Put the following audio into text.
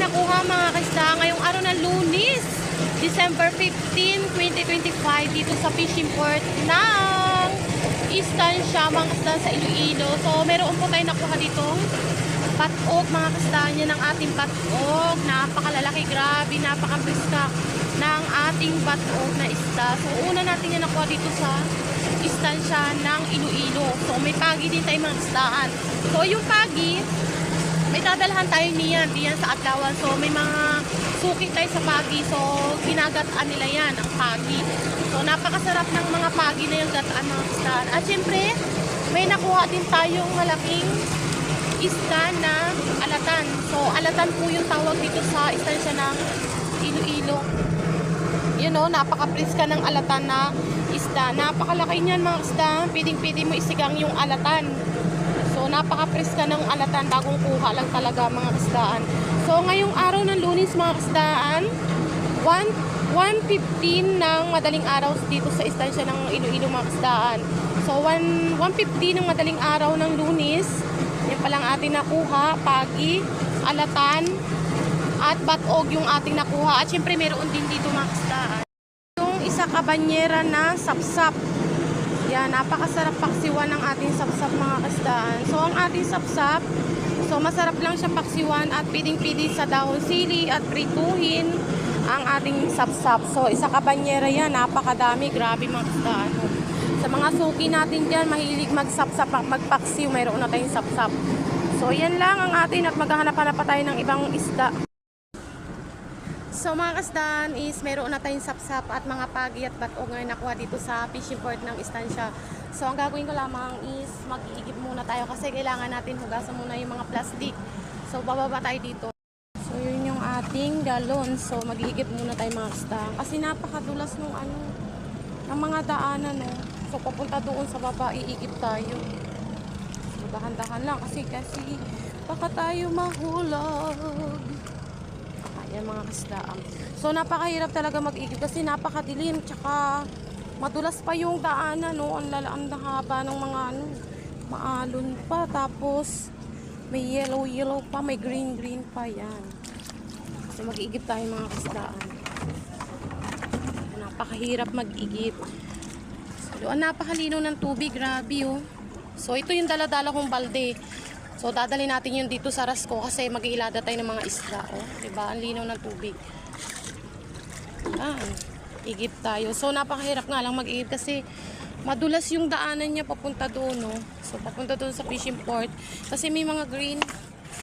nakuha mga kaisda ngayong araw ng Lunes, December 15, 2025 dito sa fishing port ng Estancia, mga kaisda sa Iloilo. So meron po tayo nakuha ditong patok mga kaisda niya ng ating patok. Napakalalaki, grabe, napakabriska ng ating patok na isda. So una natin yan nakuha dito sa Estancia ng Iloilo. So may pagi din tayo mga kaisdaan. So yung pagi, may dadalhan tayo niyan sa Atlawan. So may mga suki tayo sa pagi. So ginagataan nila yan ang pagi. So napakasarap ng mga pagi na yung gataan mga kaisdaan. At syempre may nakuha din tayong malaking isda na alatan. So alatan po yung tawag dito sa Estancia ng Iloilo. Yun o, napaka-priska ng alatan na isda. Napakalaki niyan mga isda. Pwedeng-pwede mo isigang yung alatan. So napaka-priska ng alatan. Bagong kuha lang talaga mga isdaan. So ngayong araw ng Lunes mga isdaan, 1:15 ng madaling araw dito sa Estancia ng Iloilo mga isdaan. So 1:15 ng madaling araw ng Lunes. Yan palang ating nakuha. Pagi, alatan, at batog yung ating nakuha. At syempre meron din dito mga isdaan. Yung isa kabanyera na sapsap. Yan, napakasarap paksiwan ng ating sapsap mga kasdaan. So ang ating sapsap, so masarap lang siya paksiwan at piding-pidi sa dahon sili at prituhin ang ating sapsap. So isa kabanyera yan, napakadami, grabe mga kasdaan. Sa mga suki natin dyan, mahilig magsapsap, magpaksiw, mayroon na tayong sapsap. So yan lang ang atin at maghahanap-hanap pa tayo ng ibang isda. So mga kasdan is meron na tayong sapsap at mga pagi at batog ngayon nakuha dito sa fishing port ng Estancia. So ang gagawin ko lamang is mag-iigib muna tayo kasi kailangan natin hugasan muna yung mga plastic. So bababa tayo dito. So yun yung ating galon. So mag-iigib muna tayo mga kasdan kasi napakadulas ng ng mga daanan no. So papunta doon sa baba iigib tayo. So dahan-dahan lang kasi baka tayo mahulog. Yan mga kasdaan. So napakahirap talaga mag-igib kasi napakadilim tsaka madulas pa yung daanan no. Ang haba ng mga maalon pa tapos may yellow pa, may green pa yan. So mag-igib tayo mga kasdaan. Napakahirap mag-igib. So napakalinaw ng tubig, grabe oh. So ito yung dala-dala kong balde. So dadali natin yun dito sa Rasco kasi mag-iilada tayo ng mga isda, oh. Diba? Ang linaw ng tubig. Yan. Igib tayo. So napakahirap nga lang mag-igib kasi madulas yung daanan niya papunta doon, no. So papunta doon sa fishing port kasi may mga green